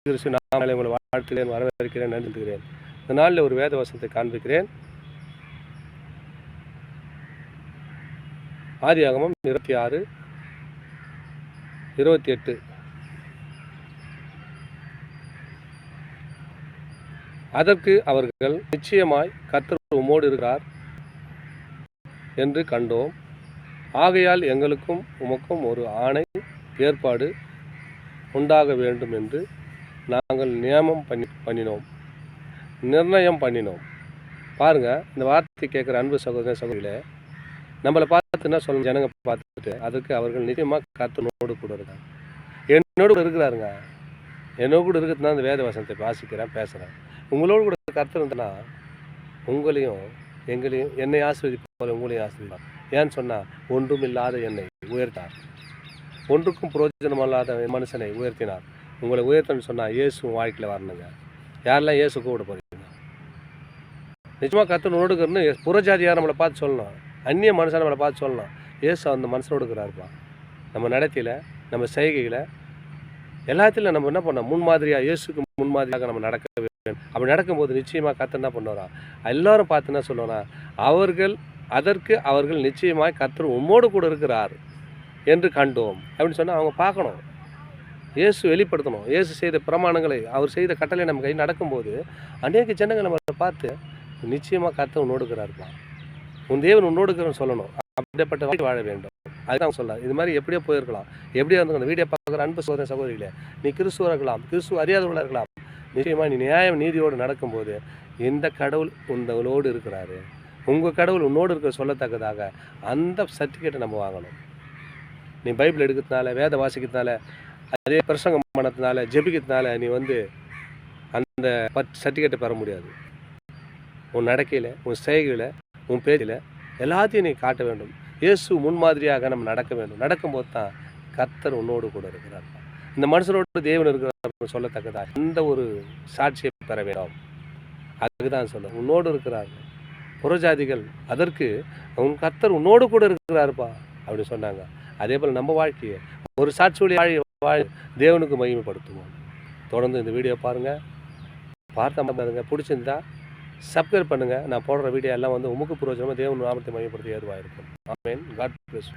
கிறிஸ்து நாமத்திலே உங்களை வாழ்த்துகிறேன், வரவேற்கிறேன், நன்றி சொல்கிறேன். இந்த நாளில் ஒரு வேத வசனத்தை காண்பிக்கிறேன். ஆதியாகமம் 26:28. அதற்கு அவர்கள், நிச்சயமாய் கர்த்தர் உம்மோடு இருக்கிறார் என்று கண்டோம். ஆகையால் எங்களுக்கும் உமக்கும் ஒரு ஆணை ஏற்பாடு உண்டாக வேண்டும் என்று நாங்கள் நிர்ணயம் பண்ணினோம். பாருங்கள், இந்த வார்த்தை கேட்குற அன்பு சகோதர சகோதரிகளே, நம்மளை பார்த்து என்ன சொல்லணும், ஜனங்க பார்த்துட்டு, அதுக்கு அவர்கள் நிச்சயமாக கர்த்தரோடு கூட இருக்காங்க. என்னோடு கூட இருக்கிறாருங்க. என்னோடு கூட இருக்கிறது தான் இந்த வேத வசனத்தை வாசிக்கிறேன், பேசுகிறேன். உங்களோடு கூட கர்த்தர் இருந்தனா உங்களையும் எங்களையும், என்னை ஆசீர்வதிப்பார், உங்களையும் ஆசீர்வதிப்பார். ஏன்னு சொன்னால், ஒன்றுமில்லாத என்னை உயர்த்தார், ஒன்றுக்கும் பிரயோஜனமில்லாத மனுஷனை உயர்த்தினார். உங்களை உயர்த்தன்னு சொன்னால் இயேசு வாழ்க்கையில் வரணுங்க. யாரெல்லாம் இயேசு கூட போகிறீங்க, நிச்சயமாக கர்த்தர் நோடுக்கிறன்னு புறஜாதியார் நம்மளை பார்த்து சொல்லணும், அந்நிய மனுஷன் நம்மளை பார்த்து சொல்லணும், இயேசு அந்த மனுஷனோடு இருக்கிறாருப்பா. நம்ம நடத்தையில், நம்ம செய்கையில், எல்லாத்திலும் நம்ம என்ன பண்ணோம், முன்மாதிரியாக, இயேசுக்கு முன்மாதிரியாக நம்ம நடக்க வேண்டும். அப்படி நடக்கும்போது நிச்சயமாக கர்த்தர் என்ன பண்ணுவாரா, எல்லோரும் பார்த்து என்ன சொல்லுவானா, அவர்கள் நிச்சயமாக கர்த்தர் உம்மோடு கூட இருக்கிறார் என்று கண்டோம் அப்படின்னு சொன்னால் அவங்க பார்க்கணும், இயேசு வெளிப்படுத்தணும். இயேசு செய்த பிரமாணங்களை, அவர் செய்த கட்டளை நம்ம கை நடக்கும்போது அநேக ஜனங்கள் நம்மளை பார்த்து நிச்சயமாக கர்த்தர் உன்னோடு இருக்கிறாருப்பா, உன் தேவன் உன்னோடு இருக்கிறன்னு சொல்லணும். அப்படிப்பட்ட வாழ்க்கை வாழ வேண்டும். அதுதான் சொல்ல. இது மாதிரி எப்படியோ போயிருக்கலாம், எப்படியோ இருந்துக்கணும். வீடியோ பார்க்குற அன்பு சகோதர சகோதரிகளே, நீ கிறிஸ்துவ இருக்கலாம், கிறிஸ்துவ அறியாதவர்களாக இருக்கலாம், நிச்சயமாக நீ நியாயம் நீதியோடு நடக்கும்போது இந்த கடவுள் உங்களோடு இருக்கிறாரு, உங்கள் கடவுள் உன்னோடு இருக்கிற சொல்லத்தக்கதாக அந்த சர்டிஃபிகேட்டை நம்ம வாங்கணும். நீ பைபிள் எடுக்கிறதுனால, வேத வாசிக்கிறதுனால, அதே பிரசங்கம் பண்ணதுனால, ஜெபிக்கிறதுனால நீ அந்த சர்டிஃபிகேட்டை பெற முடியாது. உன் நடக்கையில், உன் செய்கையில், உன் பேச்சில் எல்லாத்தையும் நீ காட்ட வேண்டும். இயேசு முன்மாதிரியாக நம்ம நடக்க வேண்டும். நடக்கும்போது தான் கர்த்தர் உன்னோடு கூட இருக்கிறார். இந்த மனுஷனோடு தேவன் இருக்கிறார் சொல்லத்தக்கதாக இந்த ஒரு சாட்சியை பெற வேண்டும். அதுதான் சொல்ல, உன்னோடு இருக்கிறார். புறஜாதிகள் அதற்கு உன் கர்த்தர் உன்னோடு கூட இருக்கிறாருப்பா அப்படின்னு சொன்னாங்க. அதே போல் நம்ம வாழ்க்கையை ஒரு சாட்சியோடைய வாழ தேவனுக்கு மகிமைப்படுத்துவோம். தொடர்ந்து இந்த வீடியோ பாருங்கள், பாருங்க, பிடிச்சிருந்தா சப்ஸ்கிரைப் பண்ணுங்கள். நான் போடுற வீடியோ எல்லாம் உமக்கு பிரயோஜனமாக தேவன் நாமத்தை மகிமைப்படுத்த ஏதுவாக இருக்கும். ஆமென். God plus.